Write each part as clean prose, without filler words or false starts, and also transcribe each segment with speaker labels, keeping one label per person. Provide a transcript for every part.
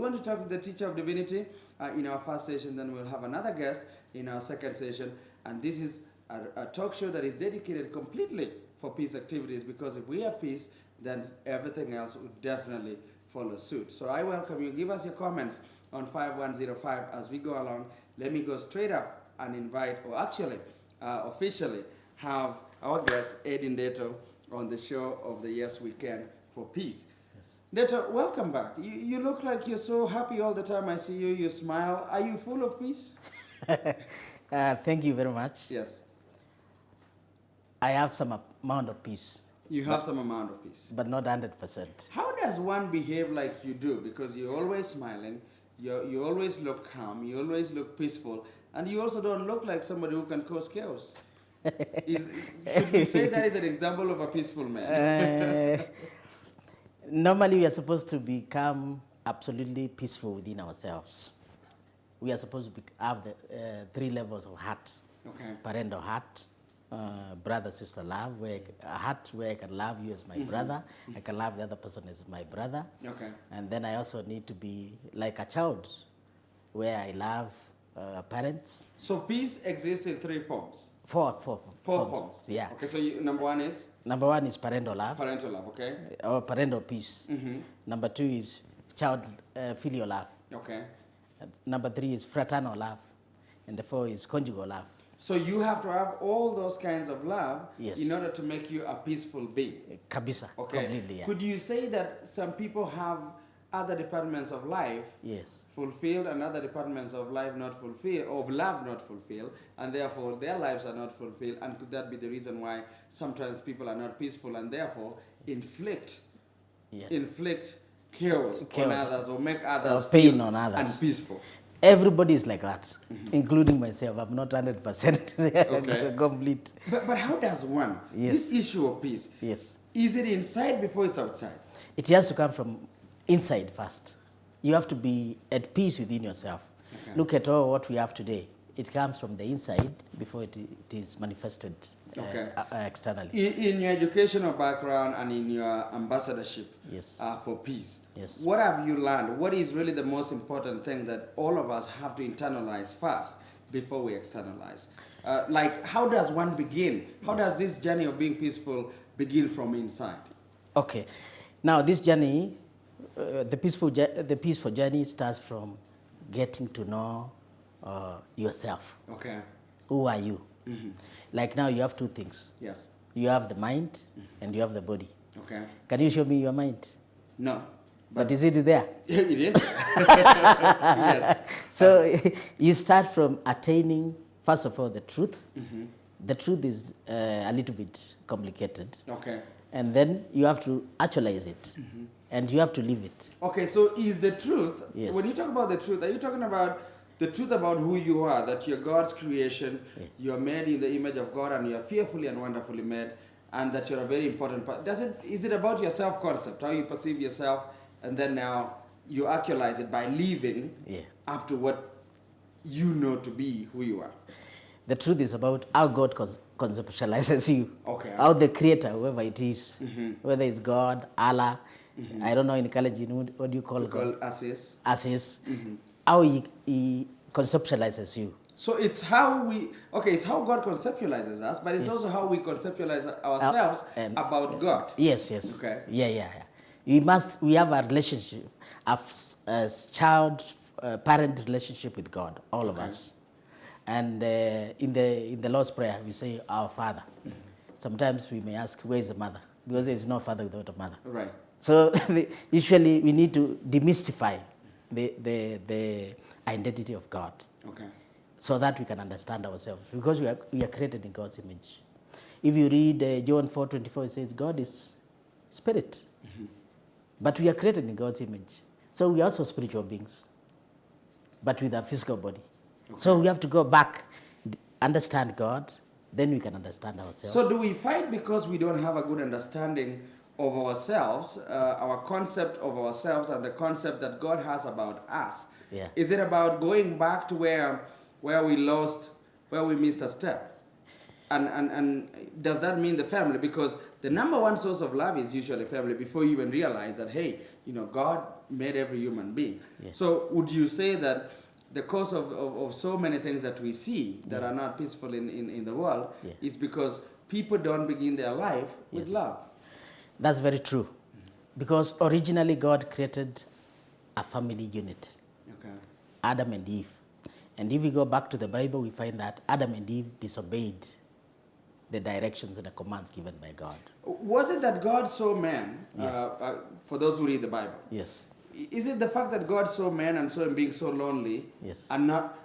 Speaker 1: going to talk to the teacher of divinity in our first session. Then we'll have another guest in our second session. And this is a talk show that is dedicated completely for peace activities, because if we have peace, then everything else would definitely follow suit. So I welcome you. Give us your comments on 5105 as we go along. Let me go straight up and invite, or actually officially have our guest, Edin Deto, on the show of the Yes We Can for Peace.
Speaker 2: Yes.
Speaker 1: Deto, welcome back. You look like you're so happy all the time. I see you, you smile. Are you full of peace?
Speaker 2: Thank you very much.
Speaker 1: Yes.
Speaker 2: I have some amount of peace.
Speaker 1: You have some amount of peace.
Speaker 2: But not 100%.
Speaker 1: How does one behave like you do? Because you're always smiling, you always look calm, you always look peaceful, and you also don't look like somebody who can cause chaos. Should we say that is an example of a peaceful man?
Speaker 2: Normally, we are supposed to become absolutely peaceful within ourselves. We are supposed to have the 3 levels of heart.
Speaker 1: Okay.
Speaker 2: Parental heart, brother-sister love, where a heart where I can love you as my brother, I can love the other person as my brother.
Speaker 1: Okay.
Speaker 2: And then I also need to be like a child, where I love parents.
Speaker 1: So peace exists in 3 forms?
Speaker 2: Four
Speaker 1: forms.
Speaker 2: Yeah.
Speaker 1: Okay, so number 1 is?
Speaker 2: Number 1 is parental love.
Speaker 1: Parental love, okay.
Speaker 2: Or parental peace. Number 2 is child filial love.
Speaker 1: Okay.
Speaker 2: Number 3 is fraternal love. And the 4 is conjugal love.
Speaker 1: So you have to have all those kinds of love,
Speaker 2: yes,
Speaker 1: in order to make you a peaceful being.
Speaker 2: Kabisa,
Speaker 1: okay.
Speaker 2: Completely, yeah.
Speaker 1: Could you say that some people have other departments of life,
Speaker 2: yes,
Speaker 1: fulfilled, and other departments of life not fulfilled, of love not fulfilled, and therefore their lives are not fulfilled? And could that be the reason why sometimes people are not peaceful and therefore inflict chaos on others, or make others
Speaker 2: pain on others,
Speaker 1: unpeaceful?
Speaker 2: Everybody is like that, including myself. I'm not 100% complete.
Speaker 1: But how does one,
Speaker 2: yes,
Speaker 1: this issue of peace,
Speaker 2: yes,
Speaker 1: is it inside before it's outside?
Speaker 2: It has to come from inside first. You have to be at peace within yourself. Okay. Look at all what we have today. It comes from the inside before it is manifested externally.
Speaker 1: In your educational background and in your ambassadorship,
Speaker 2: yes,
Speaker 1: for peace,
Speaker 2: yes,
Speaker 1: what have you learned? What is really the most important thing that all of us have to internalize first before we externalize? Like, how does one begin? How does this journey of being peaceful begin from inside?
Speaker 2: Okay. Now, this journey, the peaceful journey starts from getting to know yourself.
Speaker 1: Okay.
Speaker 2: Who are you? Like now, you have 2 things.
Speaker 1: Yes.
Speaker 2: You have the mind and you have the body.
Speaker 1: Okay.
Speaker 2: Can you show me your mind?
Speaker 1: No.
Speaker 2: But is it there?
Speaker 1: It is. Yes.
Speaker 2: So you start from attaining, first of all, the truth. The truth is a little bit complicated.
Speaker 1: Okay.
Speaker 2: And then you have to actualize it. And you have to live it.
Speaker 1: Okay, so is the truth,
Speaker 2: yes,
Speaker 1: when you talk about the truth, are you talking about the truth about who you are, that you're God's creation, you're made in the image of God, and you're fearfully and wonderfully made, and that you're a very important part? Is it about your self-concept, how you perceive yourself, and then now you actualize it by living up to what you know to be who you are?
Speaker 2: The truth is about how God conceptualizes you.
Speaker 1: Okay.
Speaker 2: How the creator, whoever it is, whether it's God, Allah, I don't know in Kalenjin, what do you call God?
Speaker 1: Asis.
Speaker 2: Asis. How he conceptualizes you.
Speaker 1: So it's how it's how God conceptualizes us, but it's also how we conceptualize ourselves about God.
Speaker 2: Yes, yes.
Speaker 1: Okay.
Speaker 2: Yeah. We have a relationship, a child-parent relationship with God, all of us. And in the Lord's Prayer, we say, Our Father. Sometimes we may ask, where is the mother? Because there is no father without a mother.
Speaker 1: Right.
Speaker 2: So usually we need to demystify the identity of God.
Speaker 1: Okay.
Speaker 2: So that we can understand ourselves. Because we are created in God's image. If you read John 4:24, it says, God is spirit. But we are created in God's image. So we are also spiritual beings, but with a physical body. Okay. So we have to go back, understand God, then we can understand ourselves.
Speaker 1: So do we fight because we don't have a good understanding of ourselves, our concept of ourselves, and the concept that God has about us?
Speaker 2: Yeah.
Speaker 1: Is it about going back to where we missed a step? And does that mean the family? Because the number one source of love is usually family before you even realize that, hey, God made every human being.
Speaker 2: Yes.
Speaker 1: So would you say that the cause of so many things that we see that are not peaceful in the world is because people don't begin their life with love?
Speaker 2: That's very true. Because originally God created a family unit,
Speaker 1: Okay.
Speaker 2: Adam and Eve. And if we go back to the Bible, we find that Adam and Eve disobeyed the directions and the commands given by God.
Speaker 1: Was it that God saw man,
Speaker 2: Yes.
Speaker 1: for those who read the Bible,
Speaker 2: Yes.
Speaker 1: is it the fact that God saw man and saw him being so lonely
Speaker 2: Yes.
Speaker 1: and not,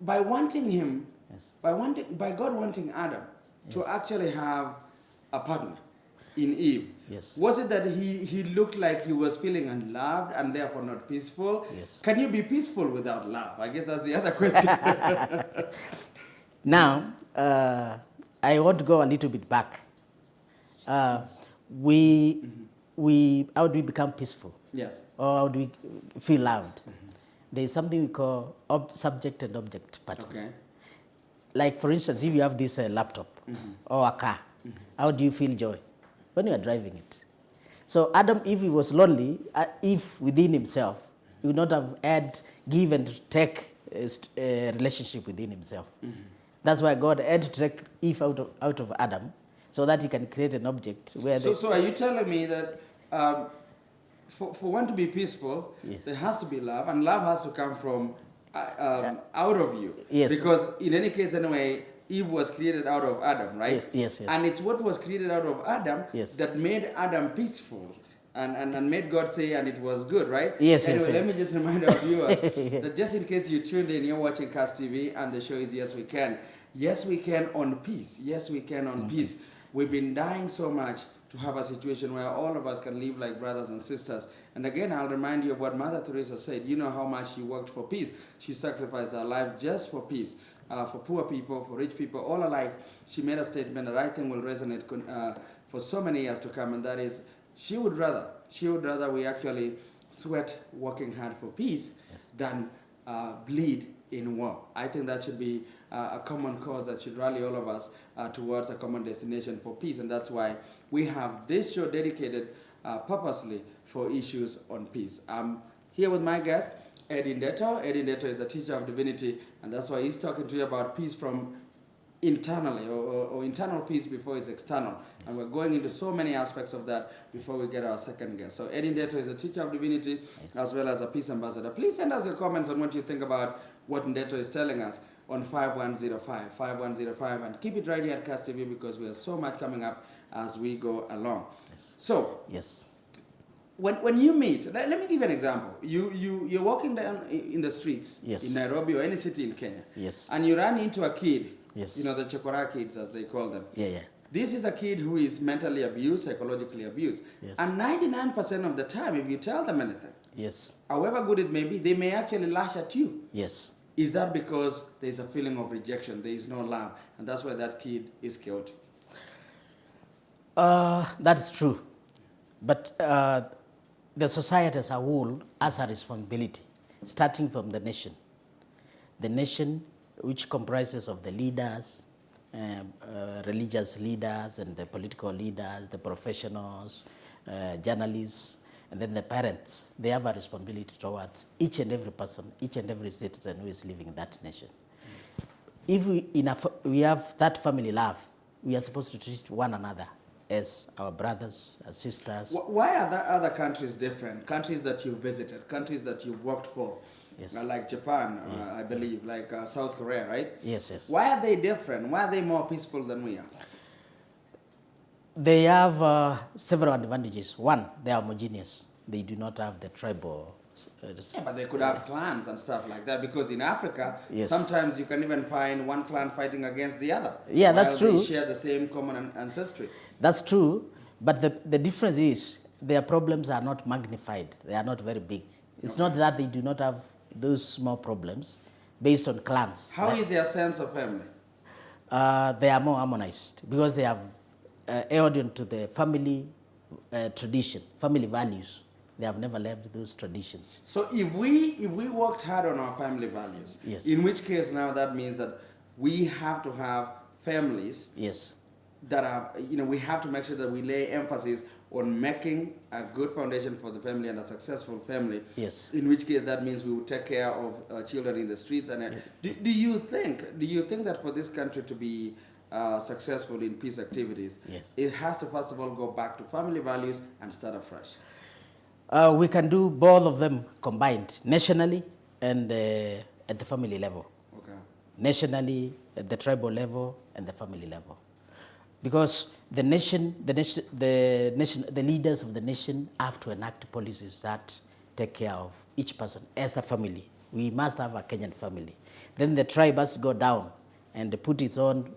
Speaker 1: by wanting him,
Speaker 2: Yes.
Speaker 1: by God wanting Adam to actually have a partner in Eve,
Speaker 2: Yes.
Speaker 1: was it that he looked like he was feeling unloved and therefore not peaceful?
Speaker 2: Yes.
Speaker 1: Can you be peaceful without love? I guess that's the other question.
Speaker 2: Now, I want to go a little bit back. How do we become peaceful?
Speaker 1: Yes.
Speaker 2: Or how do we feel loved? There is something we call subject and object pattern.
Speaker 1: Okay.
Speaker 2: Like, for instance, if you have this laptop or a car, how do you feel joy? When you are driving it. So Adam, if he was lonely, if within himself, he would not have had give and take a relationship within himself. That's why God had to take Eve out of Adam, so that he can create an object where.
Speaker 1: So are you telling me that for one to be peaceful,
Speaker 2: Yes.
Speaker 1: there has to be love, and love has to come from out of you?
Speaker 2: Yes.
Speaker 1: Because in any case, anyway, Eve was created out of Adam, right?
Speaker 2: Yes.
Speaker 1: And it's what was created out of Adam
Speaker 2: Yes.
Speaker 1: that made Adam peaceful. And made God say, and it was good, right?
Speaker 2: Yes,
Speaker 1: anyway,
Speaker 2: yes,
Speaker 1: let me just remind our viewers that just in case you tuned in, you're watching Cast TV, and the show is Yes We Can. Yes, we can on peace. Yes, we can on peace. We've been dying so much to have a situation where all of us can live like brothers and sisters. And again, I'll remind you of what Mother Teresa said. You know how much she worked for peace. She sacrificed her life just for peace. For poor people, for rich people, all alike. She made a statement that I think will resonate for so many years to come, and that is, she would rather we actually sweat working hard for peace than bleed in war. I think that should be a common cause that should rally all of us towards a common destination for peace, and that's why we have this show dedicated purposely for issues on peace. I'm here with my guest, Eddie Ndeto. Eddie Ndeto is a teacher of divinity, and that's why he's talking to you about peace from internally, or internal peace before it's external. And we're going into so many aspects of that before we get our second guest. So Eddie Ndeto is a teacher of divinity as well as a peace ambassador. Please send us your comments on what you think about what Ndeto is telling us on 5105, and keep it right here at Cast TV because we have so much coming up as we go along. So, when you meet, let me give you an example. You're walking down in the streets in Nairobi or any city in Kenya, and you run into a kid, the Chokora kids as they call them. This is a kid who is mentally abused, psychologically abused. And 99% of the time, if you tell them anything, however good it may be, they may actually lash at you. Is that because there's a feeling of rejection, there is no love, and that's why that kid is chaotic?
Speaker 2: That's true. But the society as a whole has a responsibility, starting from the nation. The nation, which comprises of the leaders, religious leaders and the political leaders, the professionals, journalists, and then the parents, they have a responsibility towards each and every person, each and every citizen who is living in that nation. If we have that family love, we are supposed to treat one another as our brothers, as sisters.
Speaker 1: Why are the other countries different? Countries that you've visited, countries that you've worked for, like Japan, I believe, like South Korea, right?
Speaker 2: Yes.
Speaker 1: Why are they different? Why are they more peaceful than we are?
Speaker 2: They have several advantages. One, they are homogeneous. They do not have the tribal.
Speaker 1: But they could have clans and stuff like that, because in Africa, sometimes you can even find one clan fighting against the other.
Speaker 2: Yeah, that's true.
Speaker 1: They share the same common ancestry.
Speaker 2: That's true, but the difference is their problems are not magnified. They are not very big. It's not that they do not have those small problems based on clans.
Speaker 1: How is their sense of family?
Speaker 2: They are more harmonized because they have held into the family tradition, family values. They have never left those traditions.
Speaker 1: So if we worked hard on our family values, in which case now that means that we have to have families
Speaker 2: Yes.
Speaker 1: that are, we have to make sure that we lay emphasis on making a good foundation for the family and a successful family.
Speaker 2: Yes.
Speaker 1: In which case, that means we will take care of children in the streets. And do you think that for this country to be successful in peace activities,
Speaker 2: Yes.
Speaker 1: it has to first of all go back to family values and start afresh?
Speaker 2: We can do both of them combined, nationally and at the family level.
Speaker 1: Okay.
Speaker 2: Nationally, at the tribal level, and the family level. Because the leaders of the nation have to enact policies that take care of each person as a family. We must have a Kenyan family. Then the tribe has to go down and put its own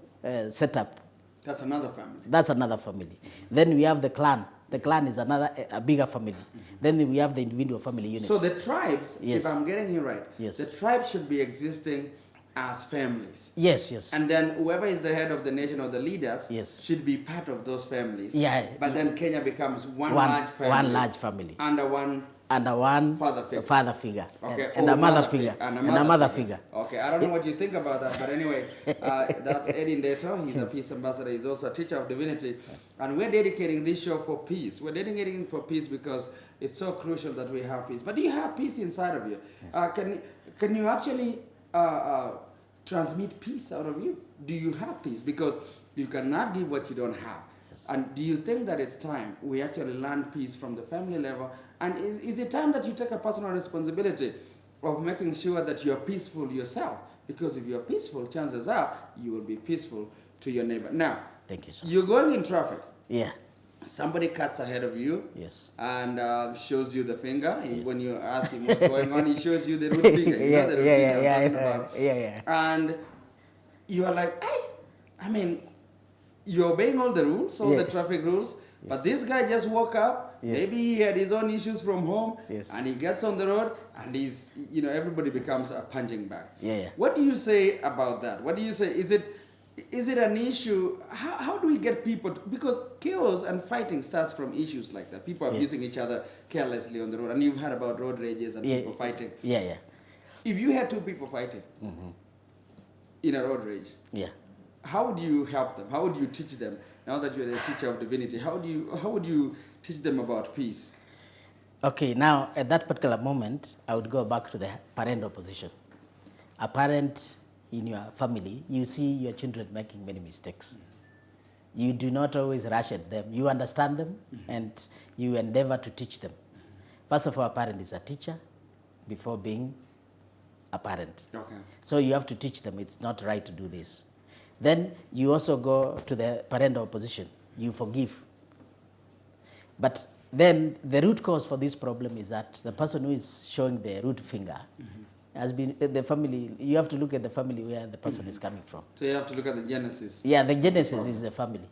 Speaker 2: setup.
Speaker 1: That's another family.
Speaker 2: That's another family. Then we have the clan. The clan is a bigger family. Then we have the individual family units.
Speaker 1: So the tribes,
Speaker 2: Yes.
Speaker 1: if I'm getting you right,
Speaker 2: Yes.
Speaker 1: the tribes should be existing as families.
Speaker 2: Yes, yes.
Speaker 1: And then whoever is the head of the nation or the leaders
Speaker 2: Yes.
Speaker 1: should be part of those families.
Speaker 2: Yeah.
Speaker 1: But then Kenya becomes one large family.
Speaker 2: One large family.
Speaker 1: Under one.
Speaker 2: Under one
Speaker 1: Father figure.
Speaker 2: Okay.
Speaker 1: Oh,
Speaker 2: And a mother figure.
Speaker 1: And
Speaker 2: a mother figure.
Speaker 1: Okay, I don't know what you think about that, but anyway, that's Eddie Ndeto. He's a peace ambassador. He's also a teacher of divinity. Yes. And we're dedicating this show for peace. We're dedicating it for peace because it's so crucial that we have peace. But do you have peace inside of you? Yes. Can you actually transmit peace out of you? Do you have peace? Because you cannot give what you don't have. Yes. And do you think that it's time we actually learn peace from the family level? And is it time that you take a personal responsibility of making sure that you're peaceful yourself? Because if you're peaceful, chances are you will be peaceful to your neighbor. Now,
Speaker 2: thank you, sir.
Speaker 1: You're going in traffic.
Speaker 2: Yeah.
Speaker 1: Somebody cuts ahead of you.
Speaker 2: Yes.
Speaker 1: And shows you the finger.
Speaker 2: Yes.
Speaker 1: When you ask him what's going on, he shows you the root finger.
Speaker 2: Yeah.
Speaker 1: And you are like, hey, I mean, you're obeying all the rules, all the traffic rules. Yes. But this guy just woke up. Yes. Maybe he had his own issues from home. Yes. And he gets on the road and he's, everybody becomes a punching bag.
Speaker 2: Yeah.
Speaker 1: What do you say about that? What do you say? Is it an issue? How do we get people because chaos and fighting starts from issues like that. People abusing each other carelessly on the road. And you've heard about road rages and people fighting.
Speaker 2: Yeah.
Speaker 1: If you had two people fighting in a road rage, how would you help them? How would you teach them? Now that you're a teacher of divinity, how would you teach them about peace?
Speaker 2: Okay, now at that particular moment, I would go back to the parental position. A parent in your family, you see your children making many mistakes. You do not always rush at them. You understand them and you endeavor to teach them. First of all, a parent is a teacher before being a parent.
Speaker 1: Okay.
Speaker 2: So you have to teach them it's not right to do this. Then you also go to the parental position. You forgive. But then the root cause for this problem is that the person who is showing the root finger has been the family. You have to look at the family where the person is coming from.
Speaker 1: So you have to look at the genesis.
Speaker 2: Yeah, the genesis is the family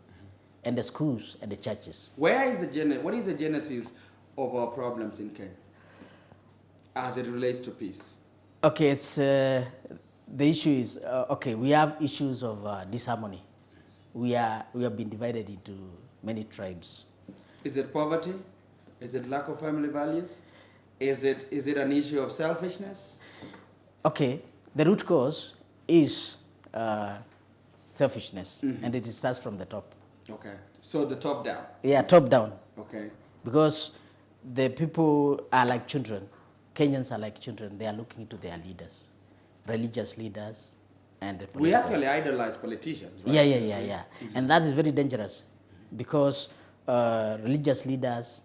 Speaker 2: and the schools and the churches.
Speaker 1: What is the genesis of our problems in Kenya as it relates to peace?
Speaker 2: Okay, it's the issue is we have issues of disharmony. We have been divided into many tribes.
Speaker 1: Is it poverty? Is it lack of family values? Is it an issue of selfishness?
Speaker 2: Okay, the root cause is selfishness, and it starts from the top.
Speaker 1: Okay, so the top down.
Speaker 2: Yeah, top down.
Speaker 1: Okay.
Speaker 2: Because the people are like children. Kenyans are like children. They are looking to their leaders, religious leaders, and the
Speaker 1: we actually idolize politicians, right?
Speaker 2: Yeah. And that is very dangerous because religious leaders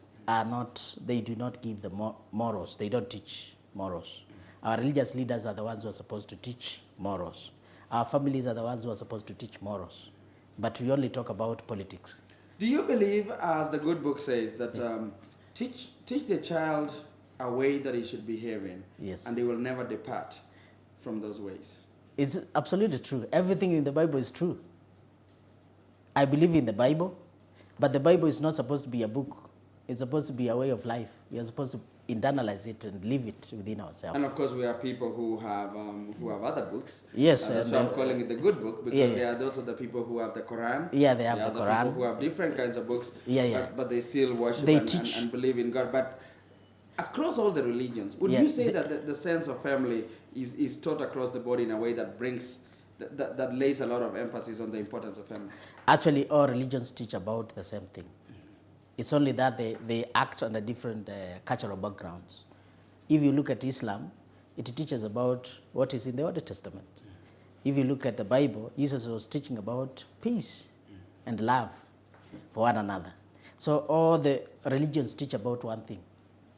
Speaker 2: they do not give the morals. They don't teach morals. Our religious leaders are the ones who are supposed to teach morals. Our families are the ones who are supposed to teach morals. But we only talk about politics.
Speaker 1: Do you believe, as the good book says, that teach the child a way that he should behave in,
Speaker 2: yes,
Speaker 1: and they will never depart from those ways?
Speaker 2: It's absolutely true. Everything in the Bible is true. I believe in the Bible, but the Bible is not supposed to be a book. It's supposed to be a way of life. We are supposed to internalize it and live it within ourselves.
Speaker 1: And of course, we have people who have other books.
Speaker 2: Yes,
Speaker 1: that's why I'm calling it the good book, because there are those are the people who have the Quran.
Speaker 2: Yeah, they have the Quran.
Speaker 1: People who have different kinds of books.
Speaker 2: Yeah.
Speaker 1: But they still worship and believe in God. But across all the religions, would you say that the sense of family is taught across the board in a way that brings that lays a lot of emphasis on the importance of family.
Speaker 2: Actually, all religions teach about the same thing. It's only that they act on a different cultural backgrounds. If you look at Islam, it teaches about what is in the Old Testament. If you look at the Bible, Jesus was teaching about peace and love for one another. So all the religions teach about one thing: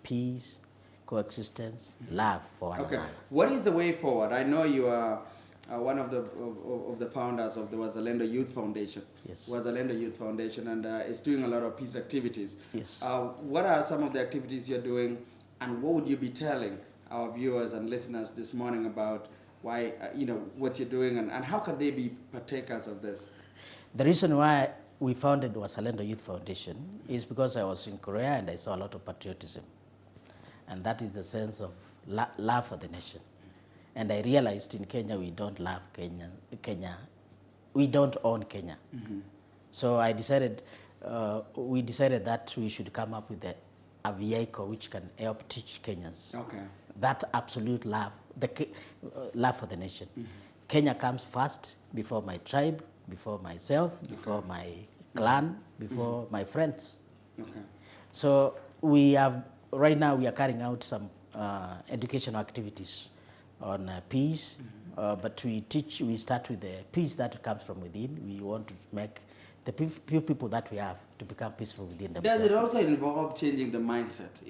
Speaker 2: peace, coexistence, love for one
Speaker 1: Okay,
Speaker 2: another.
Speaker 1: what is the way forward? I know you are one of the founders of the Wazalendo Youth Foundation.
Speaker 2: Yes.
Speaker 1: Wazalendo Youth Foundation, and it's doing a lot of peace activities.
Speaker 2: Yes.
Speaker 1: What are some of the activities you're doing, and what would you be telling our viewers and listeners this morning about why what you're doing, and how can they be partakers of this?
Speaker 2: The reason why we founded Wazalendo Youth Foundation is because I was in Korea and I saw a lot of patriotism. And that is the sense of love for the nation. And I realized in Kenya we don't love Kenya. We don't own Kenya. So I decided, we decided that we should come up with a vehicle which can help teach Kenyans that absolute love, love for the nation. Kenya comes first before my tribe, before myself, before my clan, before my friends. So we have, right now we are carrying out some educational activities on peace, but we start with the peace that comes from within. We want to make the few people that we have to become peaceful within themselves.
Speaker 1: Does it also involve changing the mindset?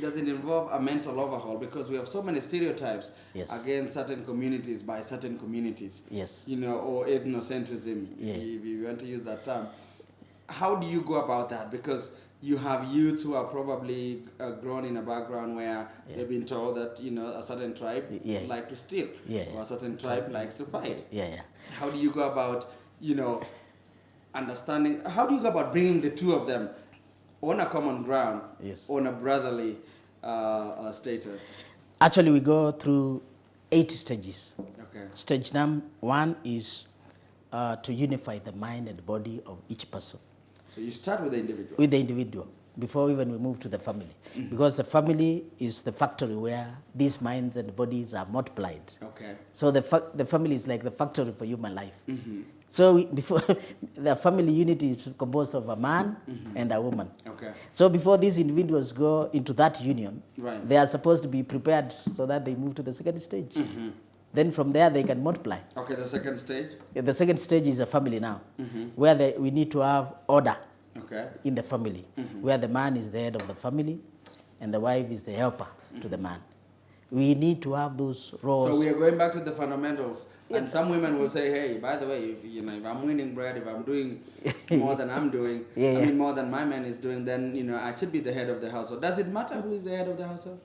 Speaker 1: Does it involve a mental overhaul? Because we have so many stereotypes against certain communities by certain communities.
Speaker 2: Yes.
Speaker 1: Or ethnocentrism, if you want to use that term. How do you go about that? Because you have youths who are probably grown in a background where they've been told that a certain tribe like to steal, or a certain tribe likes to fight. How do you go about understanding? How do you go about bringing the two of them on a common ground, on a brotherly status?
Speaker 2: Actually, we go through 8 stages.
Speaker 1: Okay.
Speaker 2: Stage number 1 is to unify the mind and body of each person.
Speaker 1: So you start with the individual.
Speaker 2: With the individual, before even we move to the family. Because the family is the factory where these minds and bodies are multiplied.
Speaker 1: Okay.
Speaker 2: So the family is like the factory for human life. So before the family unity is composed of a man and a woman.
Speaker 1: Okay.
Speaker 2: So before these individuals go into that union, they are supposed to be prepared so that they move to the second stage. Then from there they can multiply.
Speaker 1: Okay, the second stage?
Speaker 2: The second stage is a family now, where we need to have order in the family, where the man is the head of the family and the wife is the helper to the man. We need to have those roles.
Speaker 1: So we are going back to the fundamentals. And some women will say, hey, by the way, if I'm winning bread, if I'm doing more than I'm doing, more than my man is doing, then I should be the head of the household. Does it matter who is the head of the household?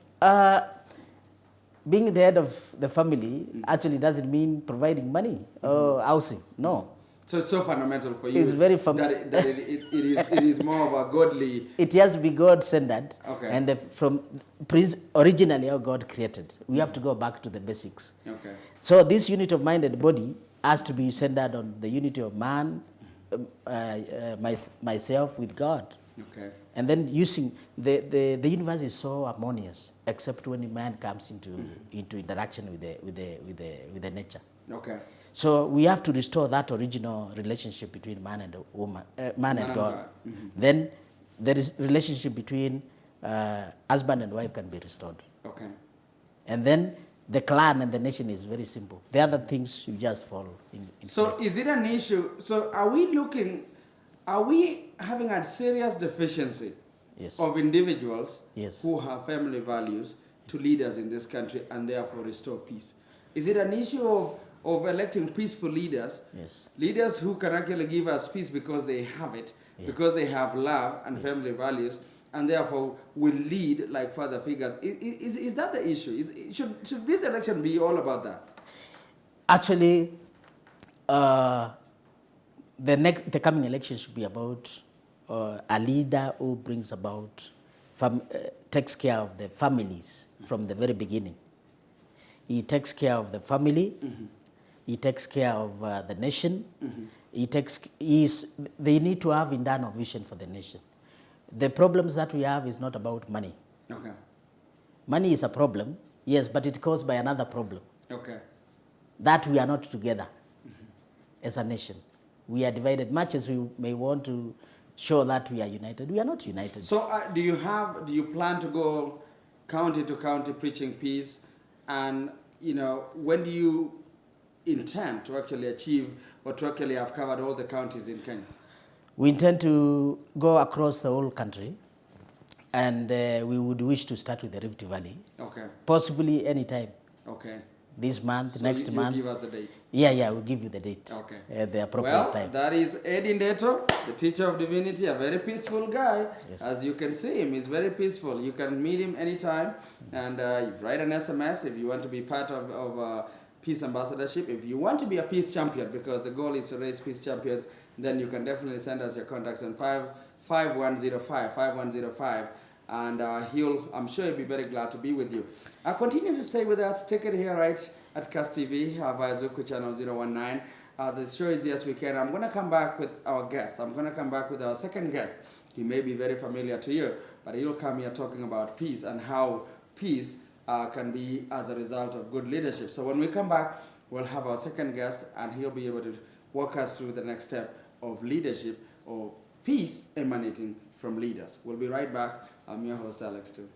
Speaker 2: Being the head of the family actually doesn't mean providing money or housing. No.
Speaker 1: So it's so fundamental for you.
Speaker 2: It's very
Speaker 1: that it is more of a godly.
Speaker 2: It has to be God-centered.
Speaker 1: Okay.
Speaker 2: And from originally how God created, we have to go back to the basics.
Speaker 1: Okay.
Speaker 2: So this unity of mind and body has to be centered on the unity of man, myself with God.
Speaker 1: Okay.
Speaker 2: And then using the universe is so harmonious, except when man comes into interaction with the nature.
Speaker 1: Okay.
Speaker 2: So we have to restore that original relationship between man and woman, man and God. Then there is relationship between husband and wife can be restored.
Speaker 1: Okay.
Speaker 2: And then the clan and the nation is very simple. The other things you just follow.
Speaker 1: So
Speaker 2: place.
Speaker 1: is it an issue? So are we having a serious deficiency of individuals who have family values to lead us in this country and therefore restore peace? Is it an issue of electing peaceful leaders? Leaders who can actually give us peace because they have it, because they have love and family values, and therefore will lead like father figures. Is that the issue? Should this election be all about that?
Speaker 2: Actually, the coming election should be about a leader who brings about, takes care of the families from the very beginning. He takes care of the family. He takes care of the nation. They need to have internal vision for the nation. The problems that we have is not about money.
Speaker 1: Okay.
Speaker 2: Money is a problem, yes, but it's caused by another problem.
Speaker 1: Okay.
Speaker 2: That we are not together. as a nation. We are divided. Much as we may want to show that we are united, we are not united.
Speaker 1: So do you plan to go county to county preaching peace? And, when do you intend to actually achieve or to actually have covered all the counties in Kenya?
Speaker 2: We intend to go across the whole country, and we would wish to start with the Rift Valley.
Speaker 1: Okay.
Speaker 2: Possibly anytime.
Speaker 1: Okay.
Speaker 2: This month,
Speaker 1: So
Speaker 2: next month.
Speaker 1: Give us the date.
Speaker 2: Yeah, we'll give you the date.
Speaker 1: Okay.
Speaker 2: At the appropriate time.
Speaker 1: That is Eddie Ndeto, the teacher of divinity, a very peaceful guy.
Speaker 2: Yes.
Speaker 1: As you can see him, he's very peaceful. You can meet him anytime, and write an SMS if you want to be part of peace ambassadorship. If you want to be a peace champion, because the goal is to raise peace champions, then you can definitely send us your contacts on 5105, and I'm sure he'll be very glad to be with you. Continue to stay with us. Take it here right at Cast TV via Zuku channel 019. The show is Yes We Can. I'm going to come back with our guest. I'm going to come back with our second guest. He may be very familiar to you, but he'll come here talking about peace and how peace can be as a result of good leadership. So when we come back, we'll have our second guest, and he'll be able to walk us through the next step of leadership or peace emanating from leaders. We'll be right back. I'm your host, Alex, too.